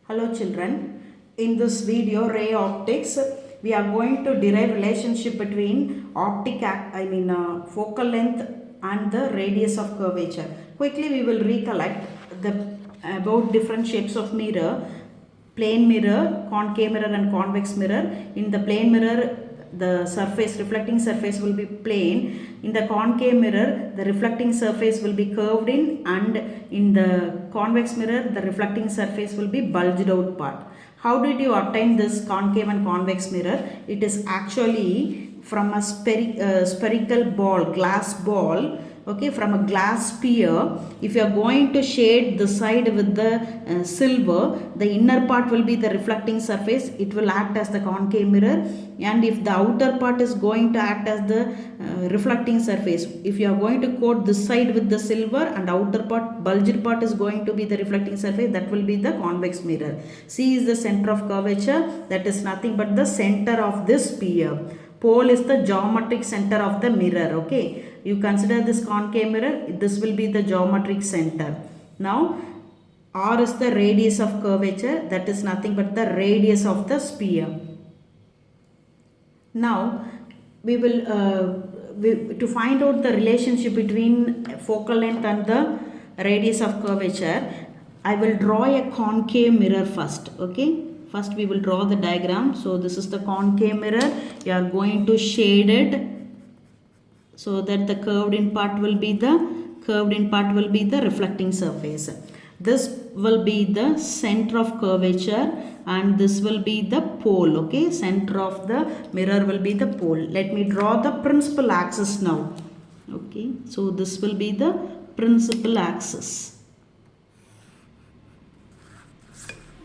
Hello children, in this video ray optics we are going to derive relationship between focal length and the radius of curvature. Quickly we will recollect about different shapes of mirror: plane mirror, concave mirror and convex mirror. In the plane mirror, the reflecting surface will be plane. In the concave mirror, the reflecting surface will be curved in, and in the convex mirror, the reflecting surface will be bulged out part. How did you obtain this concave and convex mirror? It is actually from a spherical ball, glass ball. Okay, from a glass sphere. If you are going to shade the side with the silver, the inner part will be the reflecting surface. It will act as the concave mirror, and if the outer part is going to act as the reflecting surface, if you are going to coat this side with the silver and outer part, bulged part, is going to be the reflecting surface, that will be the convex mirror. C is the center of curvature, that is nothing but the center of this sphere. Pole is the geometric center of the mirror. Okay, you consider this concave mirror, this will be the geometric center. Now R is the radius of curvature, that is nothing but the radius of the sphere. Now we will to find out the relationship between focal length and the radius of curvature, I will draw a concave mirror first. Okay, first we will draw the diagram. So this is the concave mirror. You are going to shade it so that the curved in part will be the reflecting surface. This will be the center of curvature and this will be the pole. Okay, center of the mirror will be the pole. Let me draw the principal axis now. Okay, so this will be the principal axis.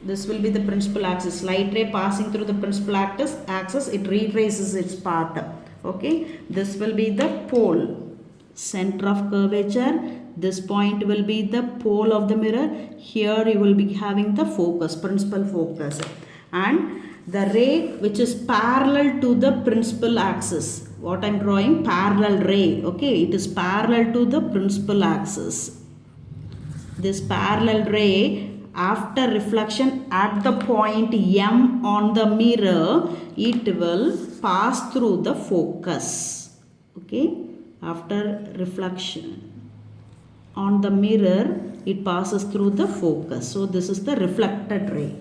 This will be the principal axis. Light ray passing through the principal axis, it retraces its path. Okay, this will be the pole, center of curvature. This point will be the pole of the mirror. Here you will be having the focus, principal focus, and the ray which is parallel to the principal axis. What I am drawing, parallel ray. Okay, it is parallel to the principal axis. This parallel ray, after reflection at the point M on the mirror, it will pass through the focus. Okay, after reflection on the mirror, it passes through the focus. So this is the reflected ray.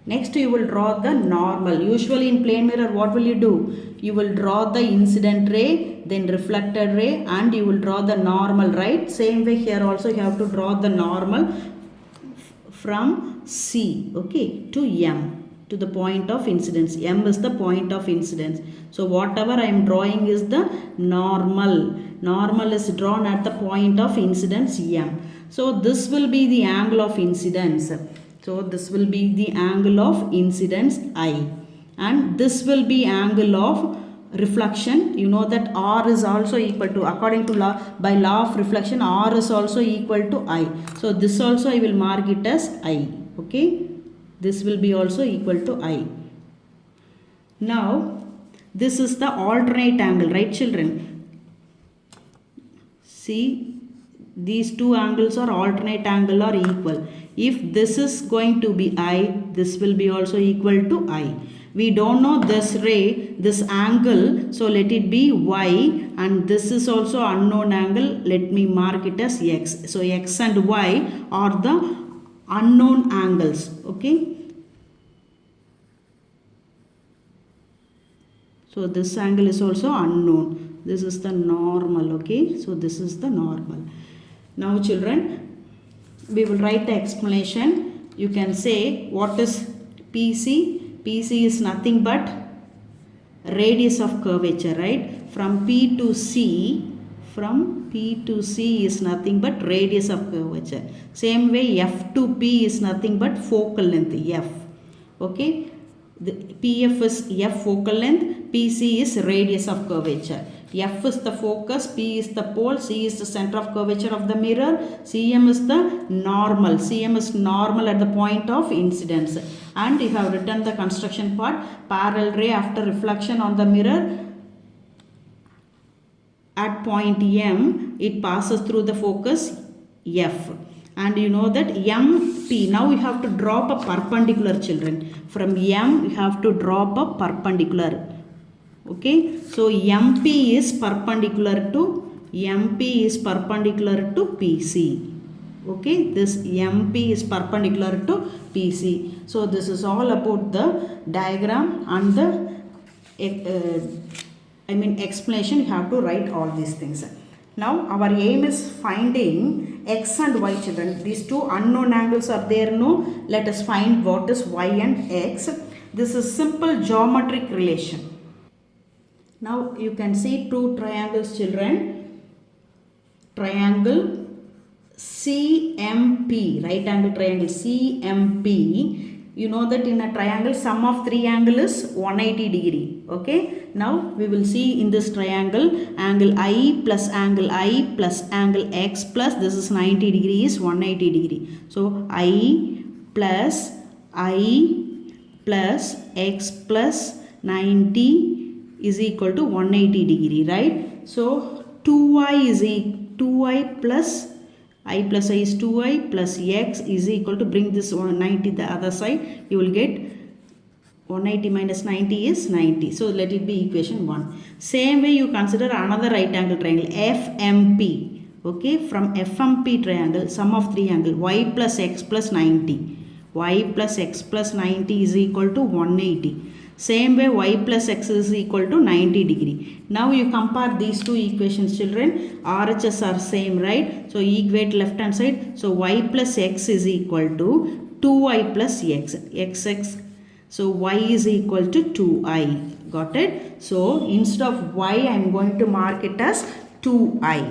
Next you will draw the normal. Usually in plane mirror, what will you do? You will draw the incident ray, then reflected ray, and you will draw the normal, right? Same way here also you have to draw the normal from C, okay, to M, to the point of incidence. M is the point of incidence. So whatever I am drawing is the normal. Normal is drawn at the point of incidence M. So this will be the angle of incidence. So this will be the angle of incidence I. And this will be angle of reflection. You know that R is also equal to, according to law, by law of reflection, R is also equal to I. So this also I will mark it as I. Okay, this will be also equal to I. Now this is the alternate angle, right children? See, these two angles are alternate angle or equal. If this is going to be I, this will be also equal to I. We don't know this ray, this angle, so let it be Y, and this is also unknown angle. Let me mark it as X. So X and Y are the unknown angles. Okay. So this angle is also unknown. This is the normal. Okay. So this is the normal. Now children, we will write the explanation. You can say what is PC? PC is nothing but radius of curvature, right? From P to C is nothing but radius of curvature. Same way F to P is nothing but focal length, F. Okay, the PF is F focal length, PC is radius of curvature. F is the focus, P is the pole, C is the center of curvature of the mirror, CM is the normal. CM is normal at the point of incidence. And you have written the construction part. Parallel ray after reflection on the mirror at point M, it passes through the focus F. and you know that MP, now you have to drop a perpendicular, children. From M you have to drop a perpendicular. Okay, so MP is perpendicular to PC. Okay, this MP is perpendicular to PC. So this is all about the diagram and the explanation. You have to write all these things. Now our aim is finding x and y, children. These two unknown angles are there, no? Let us find what is y and x. This is simple geometric relation. Now you can see two triangles, children. Triangle CMP, right angle triangle CMP. You know that in a triangle sum of three angle is 180 degree. Okay, now we will see in this triangle angle I plus angle I plus angle x plus this is 90 degree is 180 degree. So I plus x plus 90 is equal to 180 degree, right? So 2i is 2i plus I plus I is 2i plus x is equal to, bring this 190 the other side, you will get 180 minus 90 is 90. So let it be equation 1. Same way you consider another right angle triangle FMP. Okay, from FMP triangle sum of three angle y plus x plus 90. Y plus x plus 90 is equal to 180. Same way y plus x is equal to 90 degree. Now you compare these two equations, children. RHS are same, right? So equate left hand side. So y plus x is equal to 2y plus x. xx. So y is equal to 2i. Got it? So instead of y I am going to mark it as 2i.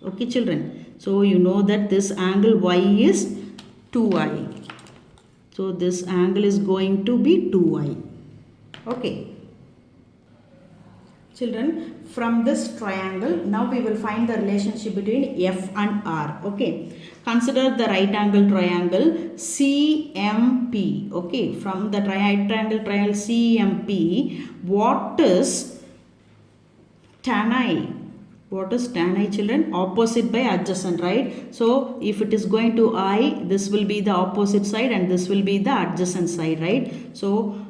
Okay, children. So you know that this angle y is 2i. So this angle is going to be 2i. Okay, children, from this triangle now we will find the relationship between F and R. Okay, consider the right angle triangle CMP. Okay, from the right angle triangle CMP, what is tan I? What is tan I, children? Opposite by adjacent, right? So if it is going to I, this will be the opposite side and this will be the adjacent side, right? So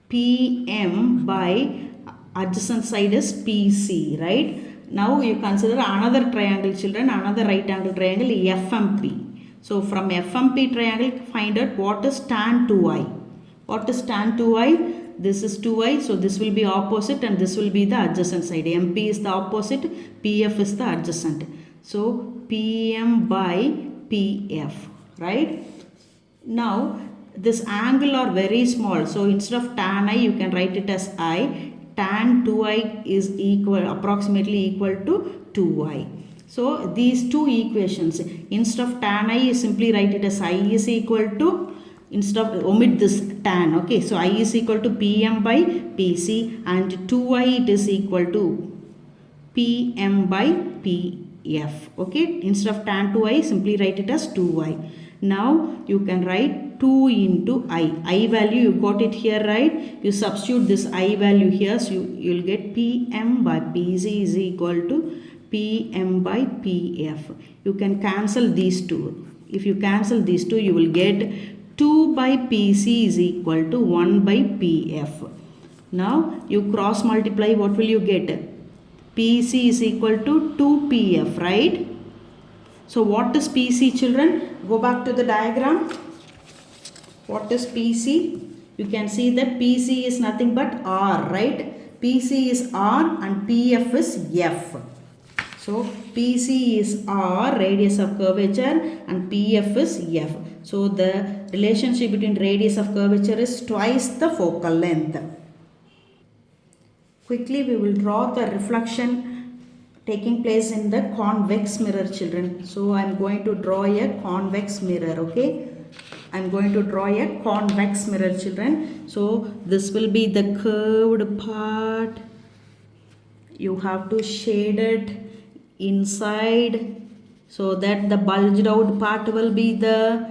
PM by adjacent side is PC, right? Now you consider another triangle, children, another right angle triangle FMP. So from FMP triangle find out what is tan 2i. What is tan 2i? This is 2i, so this will be opposite and this will be the adjacent side. MP is the opposite, PF is the adjacent. So PM by PF, right? Now this angle are very small, so instead of tan I you can write it as I. Tan 2i is equal, approximately equal to 2i. So these two equations, instead of tan I you simply write it as I is equal to, instead of omit this tan. Okay, so I is equal to PM by PC and 2i it is equal to PM by PF. Okay, instead of tan 2i simply write it as 2i. Now you can write 2 into I value you got it here, right? You substitute this I value here, so you will get PM by PC is equal to PM by PF. You can cancel these two. If you cancel these two you will get 2 by PC is equal to 1 by PF. Now you cross multiply, what will you get? PC is equal to 2PF, right? So what is PC, children? Go back to the diagram. What is PC? You can see that PC is nothing but R, right? PC is R and PF is F. So PC is R, radius of curvature, and PF is F. So the relationship between radius of curvature is twice the focal length. Quickly we will draw the reflection taking place in the convex mirror, children. So I am going to draw a convex mirror. Okay, I am going to draw a convex mirror, children. So this will be the curved part. You have to shade it inside so that the bulged out part will be the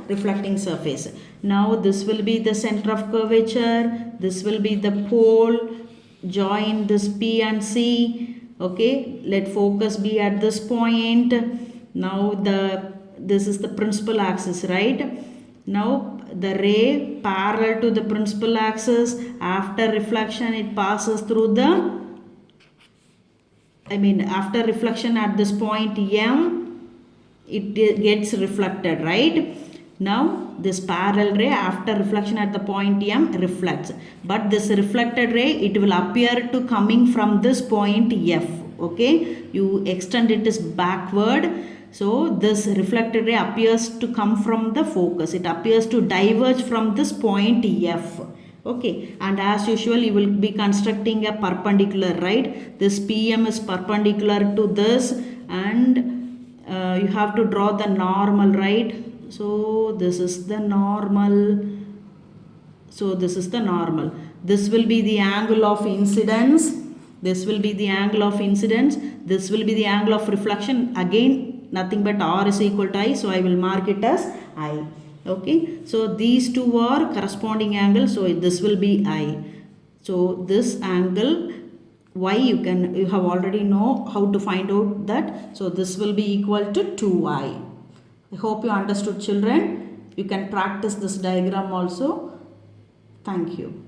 reflecting surface. Now this will be the center of curvature. This will be the pole. Join this P and C. Okay, let focus be at this point. Now this is the principal axis, right? Now the ray parallel to the principal axis, after reflection it passes through the, after reflection at this point M, it gets reflected, right? Now this parallel ray after reflection at the point M reflects, but this reflected ray, it will appear to coming from this point F. Okay, you extend it is backward, so this reflected ray appears to come from the focus, it appears to diverge from this point F. Okay, and as usual you will be constructing a perpendicular, right? This PM is perpendicular to this, and you have to draw the normal, right? So this is the normal. So this is the normal. This will be the angle of incidence. This will be the angle of incidence. This will be the angle of reflection. Again, nothing but R is equal to I. So I will mark it as I. Okay. So these two are corresponding angles. So this will be I. So this angle Y, you have already know how to find out that. So this will be equal to 2I. I hope you understood, children. You can practice this diagram also. Thank you.